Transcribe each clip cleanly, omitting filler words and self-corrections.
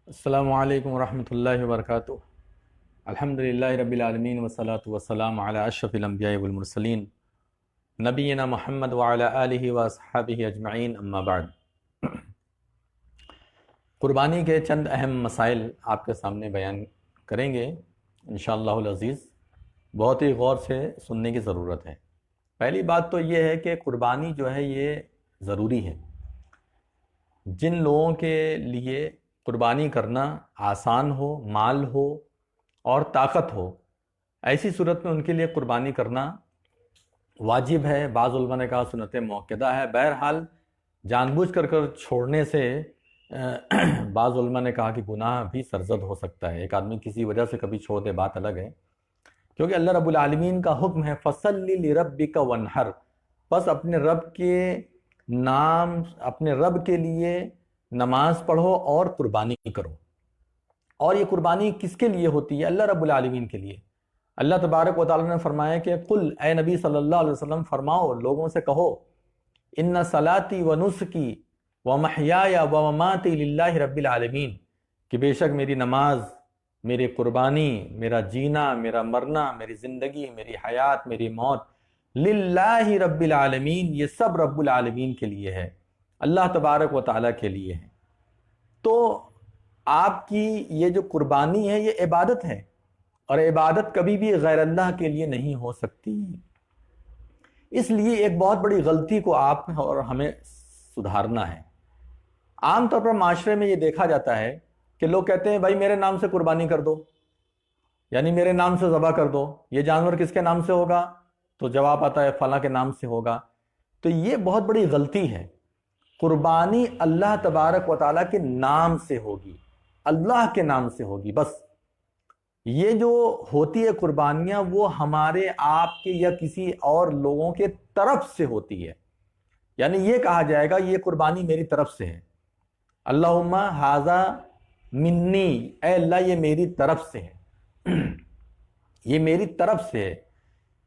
السلام علیکم ورحمۃ اللہ وبرکاتہ۔ الحمدللہ رب العالمین والصلاة والسلام علی اشرف الانبیاء والمرسلین نبینا محمد وعلی آلہ واصحابہ اجمعین، اما بعد۔ قربانی کے چند اہم مسائل آپ کے سامنے بیان کریں گے انشاءاللہ العزیز۔ بہت ہی غور سے سننے کی ضرورت ہے۔ پہلی بات تو یہ ہے کہ قربانی جو ہے یہ ضروری ہے۔ جن لوگوں کے لیے قربانی کرنا آسان ہو، مال ہو اور طاقت ہو، ایسی صورت میں ان کے لیے قربانی کرنا واجب ہے۔ بعض علماء نے کہا سنت موقدہ ہے۔ بہرحال جان بوجھ کر چھوڑنے سے بعض علماء نے کہا کہ گناہ بھی سرزد ہو سکتا ہے۔ ایک آدمی کسی وجہ سے کبھی چھوڑ دے، بات الگ ہے، کیونکہ اللہ رب العالمین کا حکم ہے فَصَلِّ لِرَبِّكَ وَانْحَرْ، بس اپنے رب کے لیے نماز پڑھو اور قربانی کرو۔ اور یہ قربانی کس کے لیے ہوتی ہے؟ اللہ رب العالمین کے لیے۔ اللہ تبارک و تعالیٰ نے فرمایا کہ قل، اے نبی صلی اللہ علیہ وسلم فرماؤ، لوگوں سے کہو، ان صلاتی و نسکی و محیای و مماتی للہ رب العالمین، کہ بے شک میری نماز، میری قربانی، میرا جینا، میرا مرنا، میری زندگی، میری حیات، میری موت، للہ رب العالمین، یہ سب رب العالمین کے لیے ہے، اللہ تبارک و تعالیٰ کے لیے ہے۔ تو آپ کی یہ جو قربانی ہے یہ عبادت ہے، اور عبادت کبھی بھی غیر اللہ کے لیے نہیں ہو سکتی۔ اس لیے ایک بہت بڑی غلطی کو آپ اور ہمیں سدھارنا ہے۔ عام طور پر معاشرے میں یہ دیکھا جاتا ہے کہ لوگ کہتے ہیں بھائی میرے نام سے قربانی کر دو، یعنی میرے نام سے ذبح کر دو۔ یہ جانور کس کے نام سے ہوگا؟ تو جواب آتا ہے فلاں کے نام سے ہوگا۔ تو یہ بہت بڑی غلطی ہے۔ قربانی اللہ تبارک و تعالیٰ کے نام سے ہوگی، اللہ کے نام سے ہوگی بس۔ یہ جو ہوتی ہے قربانیاں، وہ ہمارے آپ کے یا کسی اور لوگوں کے طرف سے ہوتی ہے، یعنی یہ کہا جائے گا یہ قربانی میری طرف سے ہے، اللہم ھذا منی، اے اللہ یہ میری طرف سے ہے، یہ میری طرف سے ہے۔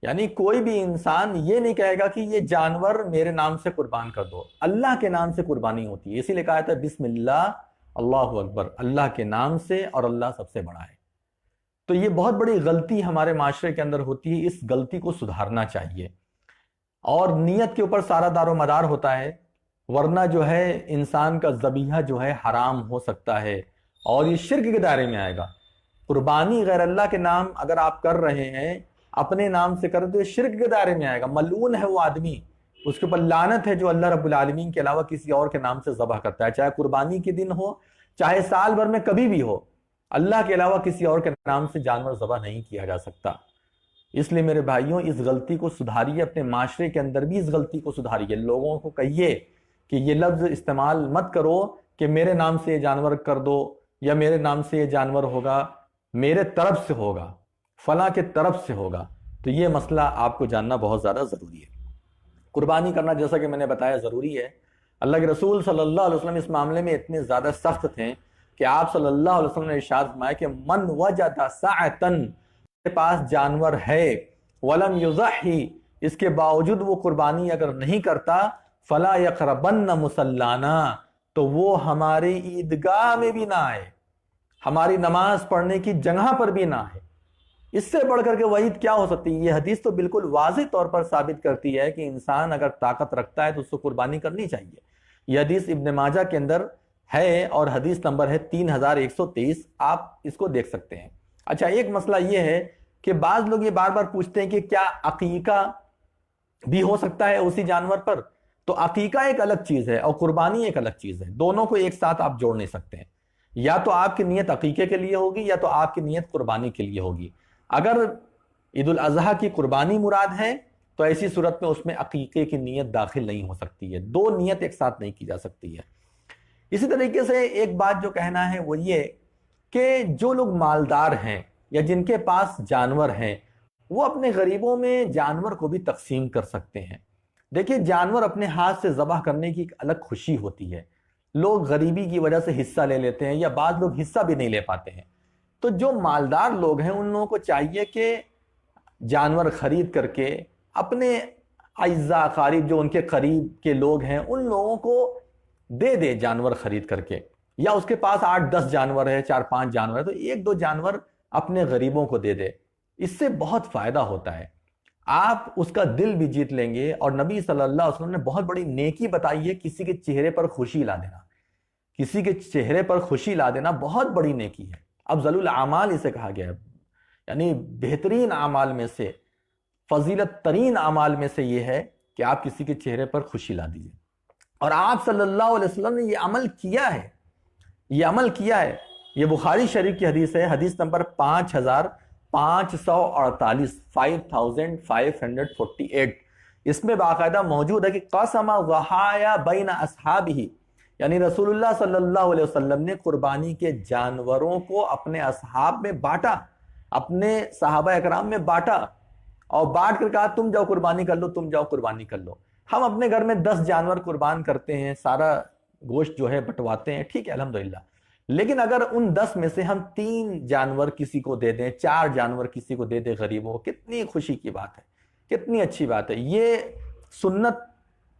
یعنی کوئی بھی انسان یہ نہیں کہے گا کہ یہ جانور میرے نام سے قربان کر دو، اللہ کے نام سے قربانی ہوتی ہے۔ اسی لیے کہا جاتا ہے بسم اللہ اللہ اکبر، اللہ کے نام سے، اور اللہ سب سے بڑا ہے۔ تو یہ بہت بڑی غلطی ہمارے معاشرے کے اندر ہوتی ہے، اس غلطی کو سدھارنا چاہیے۔ اور نیت کے اوپر سارا دار و مدار ہوتا ہے، ورنہ جو ہے انسان کا ذبیحہ جو ہے حرام ہو سکتا ہے، اور یہ شرک کے دائرے میں آئے گا۔ قربانی غیر اللہ کے نام اگر آپ کر رہے ہیں، اپنے نام سے کریں، تو یہ شرک کے دائرے میں آئے گا۔ ملعون ہے وہ آدمی، اس کے اوپر لعنت ہے جو اللہ رب العالمین کے علاوہ کسی اور کے نام سے ذبح کرتا ہے، چاہے قربانی کے دن ہو، چاہے سال بھر میں کبھی بھی ہو، اللہ کے علاوہ کسی اور کے نام سے جانور ذبح نہیں کیا جا سکتا۔ اس لیے میرے بھائیوں، اس غلطی کو سدھاریے، اپنے معاشرے کے اندر بھی اس غلطی کو سدھاریے۔ لوگوں کو کہیے کہ یہ لفظ استعمال مت کرو کہ میرے نام سے یہ جانور کر دو، یا میرے نام سے یہ جانور ہوگا، میرے طرف سے ہوگا، فلاں کے طرف سے ہوگا۔ تو یہ مسئلہ آپ کو جاننا بہت زیادہ ضروری ہے۔ قربانی کرنا جیسا کہ میں نے بتایا ضروری ہے۔ اللہ کے رسول صلی اللہ علیہ وسلم اس معاملے میں اتنے زیادہ سخت تھے کہ آپ صلی اللہ علیہ وسلم نے ارشاد فرمایا کہ من وجد سعۃ، کے پاس جانور ہے، ولم یضحی، اس کے باوجود وہ قربانی اگر نہیں کرتا، فلا یقربن مصلانا، تو وہ ہماری عیدگاہ میں بھی نہ آئے، ہماری نماز پڑھنے کی جگہ پر بھی نہ آئے۔ اس سے بڑھ کر کے وعید کیا ہو سکتی ہے؟ یہ حدیث تو بالکل واضح طور پر ثابت کرتی ہے کہ انسان اگر طاقت رکھتا ہے تو اس کو قربانی کرنی چاہیے۔ یہ حدیث ابن ماجہ کے اندر ہے، اور حدیث نمبر ہے 3123، آپ اس کو دیکھ سکتے ہیں۔ اچھا، ایک مسئلہ یہ ہے کہ بعض لوگ یہ بار بار پوچھتے ہیں کہ کیا عقیقہ بھی ہو سکتا ہے اسی جانور پر؟ تو عقیقہ ایک الگ چیز ہے اور قربانی ایک الگ چیز ہے، دونوں کو ایک ساتھ آپ جوڑ نہیں سکتے ہیں۔ یا تو آپ کی نیت عقیقے کے لیے ہوگی، یا تو آپ کی نیت قربانی کے لیے ہوگی۔ اگر عید الاضحیٰ کی قربانی مراد ہے تو ایسی صورت میں اس میں عقیقے کی نیت داخل نہیں ہو سکتی ہے، دو نیت ایک ساتھ نہیں کی جا سکتی ہے۔ اسی طریقے سے ایک بات جو کہنا ہے وہ یہ کہ جو لوگ مالدار ہیں یا جن کے پاس جانور ہیں، وہ اپنے غریبوں میں جانور کو بھی تقسیم کر سکتے ہیں۔ دیکھیں، جانور اپنے ہاتھ سے ذبح کرنے کی ایک الگ خوشی ہوتی ہے۔ لوگ غریبی کی وجہ سے حصہ لے لیتے ہیں، یا بعض لوگ حصہ بھی نہیں لے پاتے ہیں۔ تو جو مالدار لوگ ہیں ان لوگوں کو چاہیے کہ جانور خرید کر کے اپنے اعزاء اقارب، جو ان کے قریب کے لوگ ہیں، ان لوگوں کو دے دے جانور خرید کر کے، یا اس کے پاس 8-10 جانور ہے، 4-5 جانور ہے، تو 1-2 جانور اپنے غریبوں کو دے دے، اس سے بہت فائدہ ہوتا ہے، آپ اس کا دل بھی جیت لیں گے۔ اور نبی صلی اللہ علیہ وسلم نے بہت بڑی نیکی بتائی ہے، کسی کے چہرے پر خوشی لا دینا، کسی کے چہرے پر خوشی لا دینا بہت بڑی نیکی ہے۔ افضل الاعمال اسے کہا گیا ہے، یعنی بہترین اعمال میں سے، فضیلت ترین اعمال میں سے یہ ہے کہ آپ کسی کے چہرے پر خوشی لا دیجئے۔ اور آپ صلی اللہ علیہ وسلم نے یہ عمل کیا ہے، یہ عمل کیا ہے۔ یہ بخاری شریف کی حدیث ہے، حدیث نمبر 5548، 5548۔ اس میں باقاعدہ موجود ہے کہ قسم ضحایا بین اصحابہ، یعنی رسول اللہ صلی اللہ علیہ وسلم نے قربانی کے جانوروں کو اپنے اصحاب میں بانٹا، اپنے صحابہ اکرام میں بانٹا، اور بانٹ کر کہا تم جاؤ قربانی کر لو، تم جاؤ قربانی کر لو۔ ہم اپنے گھر میں 10 جانور قربان کرتے ہیں، سارا گوشت جو ہے بٹواتے ہیں، ٹھیک ہے الحمدللہ، لیکن اگر ان 10 میں سے ہم 3 جانور کسی کو دے دیں، 4 جانور کسی کو دے دیں غریبوں کو، کتنی خوشی کی بات ہے، کتنی اچھی بات ہے۔ یہ سنت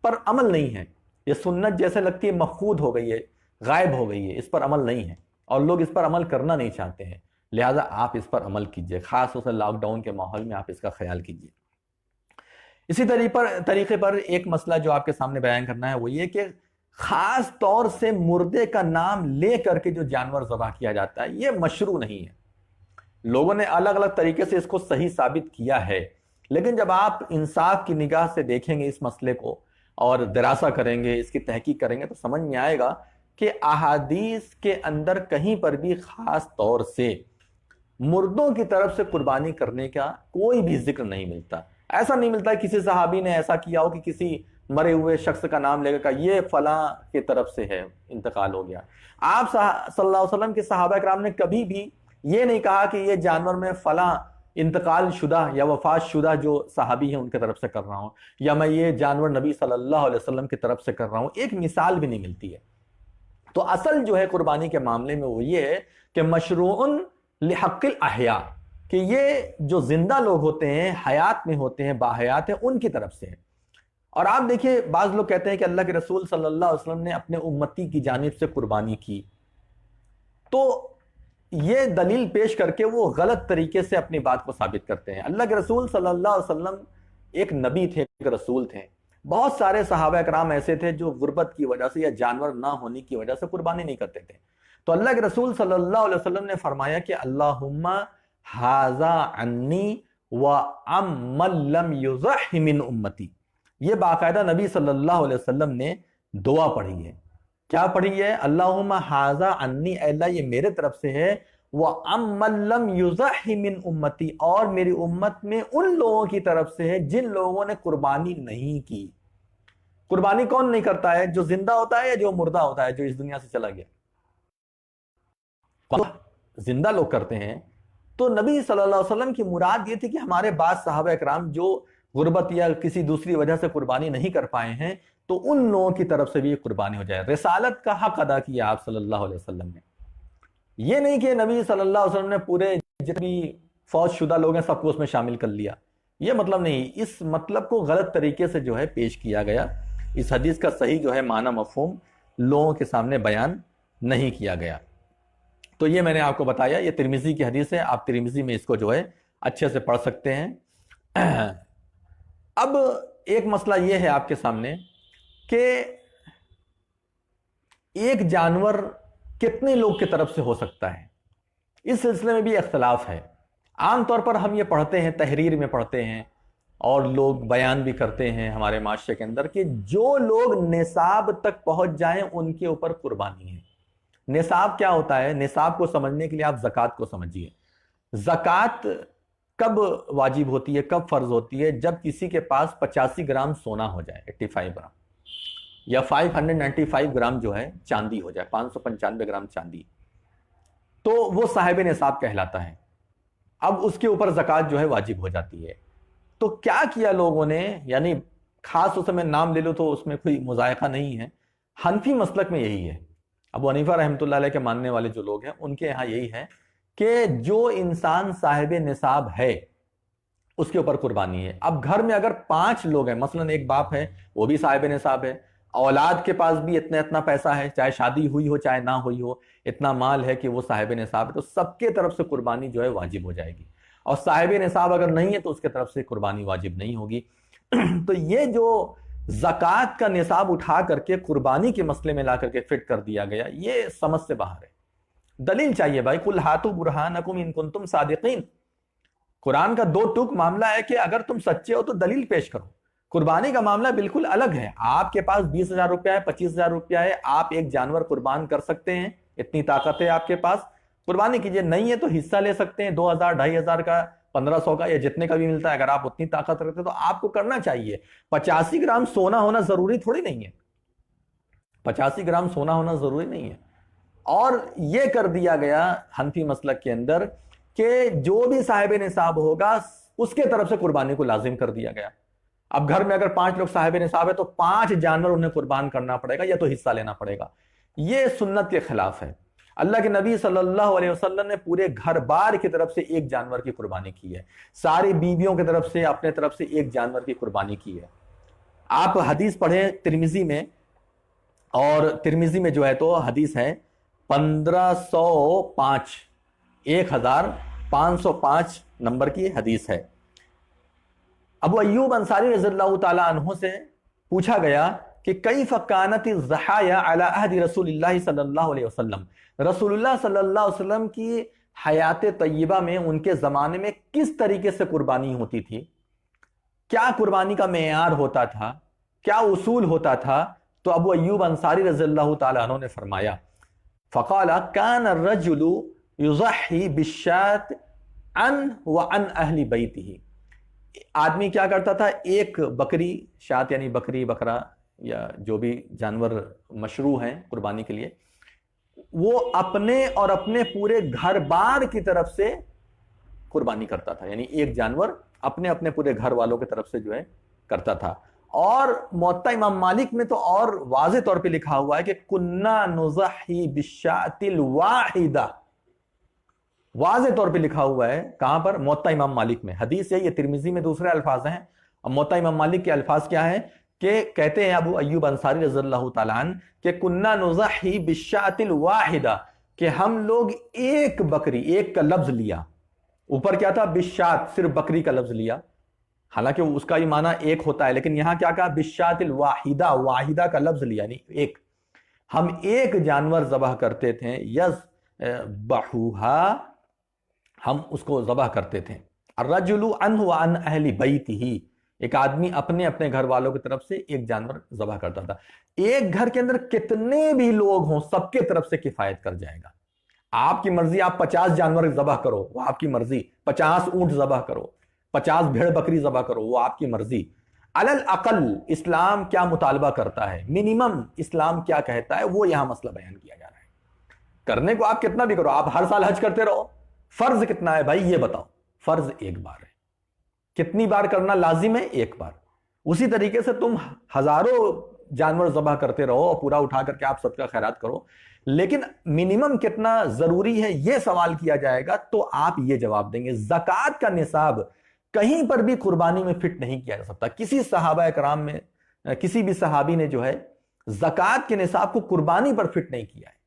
پر عمل نہیں ہے، یہ سنت جیسے لگتی ہے مفقود ہو گئی ہے، غائب ہو گئی ہے، اس پر عمل نہیں ہے، اور لوگ اس پر عمل کرنا نہیں چاہتے ہیں، لہٰذا آپ اس پر عمل کیجئے، خاص طور سے لاک ڈاؤن کے ماحول میں آپ اس کا خیال کیجئے۔ اسی طریقے پر ایک مسئلہ جو آپ کے سامنے بیان کرنا ہے وہ یہ کہ خاص طور سے مردے کا نام لے کر کے جو جانور ذبح کیا جاتا ہے یہ مشروع نہیں ہے۔ لوگوں نے الگ الگ طریقے سے اس کو صحیح ثابت کیا ہے، لیکن جب آپ انصاف کی نگاہ سے دیکھیں گے اس مسئلے کو اور دراسہ کریں گے، اس کی تحقیق کریں گے، تو سمجھ میں آئے گا کہ احادیث کے اندر کہیں پر بھی خاص طور سے مردوں کی طرف سے قربانی کرنے کا کوئی بھی ذکر نہیں ملتا۔ ایسا نہیں ملتا کسی صحابی نے ایسا کیا ہو کہ کسی مرے ہوئے شخص کا نام لے کر یہ فلاں کی طرف سے ہے، انتقال ہو گیا۔ آپ صلی اللہ علیہ وسلم کے صحابہ کرام نے کبھی بھی یہ نہیں کہا کہ یہ جانور میں فلاں انتقال شدہ یا وفات شدہ جو صحابی ہیں ان کی طرف سے کر رہا ہوں، یا میں یہ جانور نبی صلی اللہ علیہ وسلم کی طرف سے کر رہا ہوں، ایک مثال بھی نہیں ملتی ہے۔ تو اصل جو ہے قربانی کے معاملے میں وہ یہ ہے کہ مشروع لحق الاحیاء، کہ یہ جو زندہ لوگ ہوتے ہیں، حیات میں ہوتے ہیں، باحیات ہیں، ان کی طرف سے ہے۔ اور آپ دیکھیں بعض لوگ کہتے ہیں کہ اللہ کے رسول صلی اللہ علیہ وسلم نے اپنے امتی کی جانب سے قربانی کی، تو یہ دلیل پیش کر کے وہ غلط طریقے سے اپنی بات کو ثابت کرتے ہیں۔ اللہ کے رسول صلی اللہ علیہ وسلم ایک نبی تھے، ایک رسول تھے۔ بہت سارے صحابہ اکرام ایسے تھے جو غربت کی وجہ سے یا جانور نہ ہونے کی وجہ سے قربانی نہیں کرتے تھے، تو اللہ کے رسول صلی اللہ علیہ وسلم نے فرمایا کہ اللہم ھذا عنی وعمن لم یضح من امتی، یہ باقاعدہ نبی صلی اللہ علیہ وسلم نے دعا پڑھی ہے۔ کیا پڑھی ہے؟ اللہم ھذا عنی، اے اللہ یہ میرے طرف سے ہے، وعمن لم یضح من امتی، اور میری امت میں ان لوگوں کی طرف سے ہے جن لوگوں نے قربانی نہیں کی۔ قربانی کون نہیں کرتا ہے؟ جو زندہ ہوتا ہے یا جو مردہ ہوتا ہے، جو اس دنیا سے چلا گیا؟ زندہ لوگ کرتے ہیں۔ تو نبی صلی اللہ علیہ وسلم کی مراد یہ تھی کہ ہمارے بعض صحابہ اکرام جو غربت یا کسی دوسری وجہ سے قربانی نہیں کر پائے ہیں، تو ان لوگوں کی طرف سے بھی یہ قربانی ہو جائے۔ رسالت کا حق ادا کیا آپ صلی اللہ علیہ وسلم نے، یہ نہیں کہ نبی صلی اللہ علیہ وسلم نے پورے جتنی فوج شدہ لوگ ہیں سب کو اس میں شامل کر لیا، یہ مطلب نہیں۔ اس مطلب کو غلط طریقے سے جو ہے پیش کیا گیا، اس حدیث کا صحیح جو ہے معنی مفہوم لوگوں کے سامنے بیان نہیں کیا گیا۔ تو یہ میں نے آپ کو بتایا، یہ ترمذی کی حدیث ہے، آپ ترمذی میں اس کو جو ہے اچھے سے پڑھ سکتے ہیں۔ اب ایک مسئلہ یہ ہے آپ کے سامنے کہ ایک جانور کتنے لوگ کی طرف سے ہو سکتا ہے، اس سلسلے میں بھی اختلاف ہے۔ عام طور پر ہم یہ پڑھتے ہیں، تحریر میں پڑھتے ہیں، اور لوگ بیان بھی کرتے ہیں ہمارے معاشرے کے اندر کہ جو لوگ نصاب تک پہنچ جائیں ان کے اوپر قربانی ہے۔ نصاب کیا ہوتا ہے؟ نصاب کو سمجھنے کے لیے آپ زکوٰۃ کو سمجھیے۔ زکوٰۃ کب واجب ہوتی ہے، کب فرض ہوتی ہے؟ جب کسی کے پاس 85 گرام سونا ہو جائے، 85 گرام، یا 595 گرام جو ہے چاندی ہو جائے، 595 گرام چاندی، تو وہ صاحب نصاب کہلاتا ہے۔ اب اس کے اوپر زکوٰۃ جو ہے واجب ہو جاتی ہے۔ تو کیا کیا لوگوں نے، یعنی خاص طور سے میں نام لے لوں تو اس میں کوئی مذائقہ نہیں ہے، حنفی مسلک میں یہی ہے، ابو حنیفہ رحمۃ اللہ علیہ کے ماننے والے جو لوگ ہیں ان کے یہاں یہی ہے کہ جو انسان صاحب نصاب ہے اس کے اوپر قربانی ہے۔ اب گھر میں اگر 5 لوگ ہیں، مثلا ایک باپ ہے وہ بھی صاحب نصاب ہے، اولاد کے پاس بھی اتنا پیسہ ہے، چاہے شادی ہوئی ہو چاہے نہ ہوئی ہو، اتنا مال ہے کہ وہ صاحب نصاب ہے، تو سب کے طرف سے قربانی جو ہے واجب ہو جائے گی، اور صاحب نصاب اگر نہیں ہے تو اس کے طرف سے قربانی واجب نہیں ہوگی۔ تو یہ جو زکوٰۃ کا نصاب اٹھا کر کے قربانی کے مسئلے میں لا کر کے فٹ کر دیا گیا، یہ سمجھ سے باہر ہے۔ دلیل چاہیے بھائی، قُلْ هَاتُوا بُرْهَانَكُمْ إِن كُنتُمْ صَادِقِينَ۔ قرآن کا دو ٹوک معاملہ ہے کہ اگر تم سچے ہو تو دلیل پیش کرو۔ قربانی کا معاملہ بالکل الگ ہے۔ آپ کے پاس 20,000 روپیہ ہے، 25,000 روپیہ ہے، آپ ایک جانور قربان کر سکتے ہیں، اتنی طاقت ہے آپ کے پاس، قربانی کیجئے۔ نہیں ہے تو حصہ لے سکتے ہیں، 2,000 2,500 کا، 1,500 کا، یا جتنے کا بھی ملتا ہے۔ اگر آپ اتنی طاقت رکھتے تو آپ کو کرنا چاہیے۔ 85 گرام سونا ہونا ضروری تھوڑی نہیں ہے، 85 گرام سونا ہونا ضروری نہیں ہے۔ اور یہ کر دیا گیا حنفی مسلک کے اندر کہ جو بھی صاحب نصاب ہوگا اس کے طرف سے قربانی کو لازم کر دیا گیا۔ اب گھر میں اگر 5 لوگ صاحب نصاب ہے تو 5 جانور انہیں قربان کرنا پڑے گا یا تو حصہ لینا پڑے گا۔ یہ سنت کے خلاف ہے۔ اللہ کے نبی صلی اللہ علیہ وسلم نے پورے گھر بار کی طرف سے ایک جانور کی قربانی کی ہے، ساری بیویوں کی طرف سے اپنے طرف سے ایک جانور کی قربانی کی ہے۔ آپ حدیث پڑھیں ترمذی میں، اور ترمذی میں جو ہے تو حدیث ہے 1505، 1505 نمبر کی حدیث ہے۔ ابو ایوب انصاری رضی اللہ تعالی عنہ سے پوچھا گیا کہ کیف کانت الضحایا علی عہد رسول اللہ صلی اللہ علیہ وسلم، رسول اللہ صلی اللہ علیہ وسلم کی حیات طیبہ میں ان کے زمانے میں کس طریقے سے قربانی ہوتی تھی، کیا قربانی کا معیار ہوتا تھا، کیا اصول ہوتا تھا؟ تو ابو ایوب انصاری رضی اللہ تعالی عنہ نے فرمایا، فقال کان الرجل یضحی بالشاة عن وعن اہل بیتہ، آدمی کیا کرتا تھا، ایک بکری، شات یعنی بکری، بکرا یا جو بھی جانور مشروع ہیں قربانی کے لیے، وہ اپنے اور اپنے پورے گھر بار کی طرف سے قربانی کرتا تھا، یعنی ایک جانور اپنے اپنے پورے گھر والوں کی طرف سے جو ہے کرتا تھا۔ اور موطا امام مالک میں تو اور واضح طور پہ لکھا ہوا ہے کہ کنا نضحی بالشاة الواحدہ، واضح طور پہ لکھا ہوا ہے، کہاں پر؟ موطا امام مالک میں۔ حدیث ہے یہ، ترمذی میں دوسرے الفاظ ہیں، اب موطا امام مالک کے الفاظ کیا ہیں کہ کہتے ہیں ابو ایوب انصاری رضی اللہ تعالیٰ عنہ کہ کنا نضحی بالشاة الواحدہ، کہ ہم لوگ ایک بکری، ایک کا لفظ لیا، اوپر کیا تھا؟ بالشاة، صرف بکری کا لفظ لیا، حالانکہ اس کا ہی معنی ایک ہوتا ہے، لیکن یہاں کیا کہا؟ بالشاة الواحدہ، واحدہ کا لفظ لیا، یعنی ایک، ہم ایک جانور ذبح کرتے تھے، یذبحوہا، ہم اس کو ذبح کرتے تھے، الرجل عنہ وعن اہل بیتہ، ایک آدمی اپنے اپنے گھر والوں کی طرف سے ایک جانور ذبح کرتا تھا۔ ایک گھر کے اندر کتنے بھی لوگ ہوں سب کے طرف سے کفایت کر جائے گا۔ آپ کی مرضی، آپ 50 جانور ذبح کرو، وہ آپ کی مرضی، 50 اونٹ ذبح کرو، 50 بھیڑ بکری ذبح کرو، وہ آپ کی مرضی۔ علی الاقل اسلام کیا مطالبہ کرتا ہے، منیمم اسلام کیا کہتا ہے، وہ یہاں مسئلہ بیان کیا جا رہا ہے۔ کرنے کو آپ کتنا بھی کرو، آپ ہر سال حج کرتے رہو، فرض کتنا ہے بھائی یہ بتاؤ؟ فرض ایک بار ہے۔ کتنی بار کرنا لازم ہے؟ ایک بار۔ اسی طریقے سے تم ہزاروں جانور ذبح کرتے رہو اور پورا اٹھا کر کے آپ صدقہ خیرات کرو، لیکن منیمم کتنا ضروری ہے یہ سوال کیا جائے گا تو آپ یہ جواب دیں گے۔ زکوٰۃ کا نصاب کہیں پر بھی قربانی میں فٹ نہیں کیا جا سکتا۔ کسی صحابہ کرام میں کسی بھی صحابی نے جو ہے زکوٰۃ کے نصاب کو قربانی پر فٹ نہیں کیا ہے۔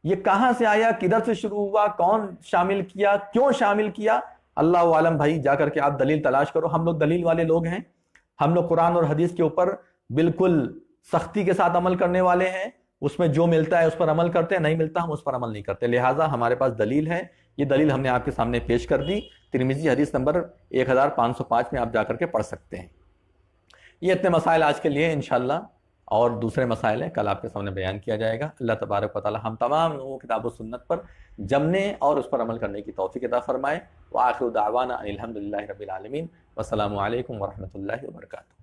یہ کہاں سے آیا، کدھر سے شروع ہوا، کون شامل کیا، کیوں شامل کیا، اللہ عالم۔ بھائی جا کر کے آپ دلیل تلاش کرو، ہم لوگ دلیل والے لوگ ہیں، ہم لوگ قرآن اور حدیث کے اوپر بالکل سختی کے ساتھ عمل کرنے والے ہیں، اس میں جو ملتا ہے اس پر عمل کرتے ہیں، نہیں ملتا ہم اس پر عمل نہیں کرتے، لہٰذا ہمارے پاس دلیل ہے۔ یہ دلیل ہم نے آپ کے سامنے پیش کر دی، ترمذی حدیث نمبر 1505 میں آپ جا کر کے پڑھ سکتے ہیں۔ یہ اتنے مسائل آج کے لیے، انشاءاللہ اور دوسرے مسائل ہیں کل آپ کے سامنے بیان کیا جائے گا۔ اللہ تبارک و تعالی ہم تمام لوگوں کو کتاب و سنت پر جمنے اور اس پر عمل کرنے کی توفیق عطا فرمائے۔ وآخر دعوانا ان الحمد للہ رب العالمین، والسلام علیکم ورحمۃ اللہ وبرکاتہ۔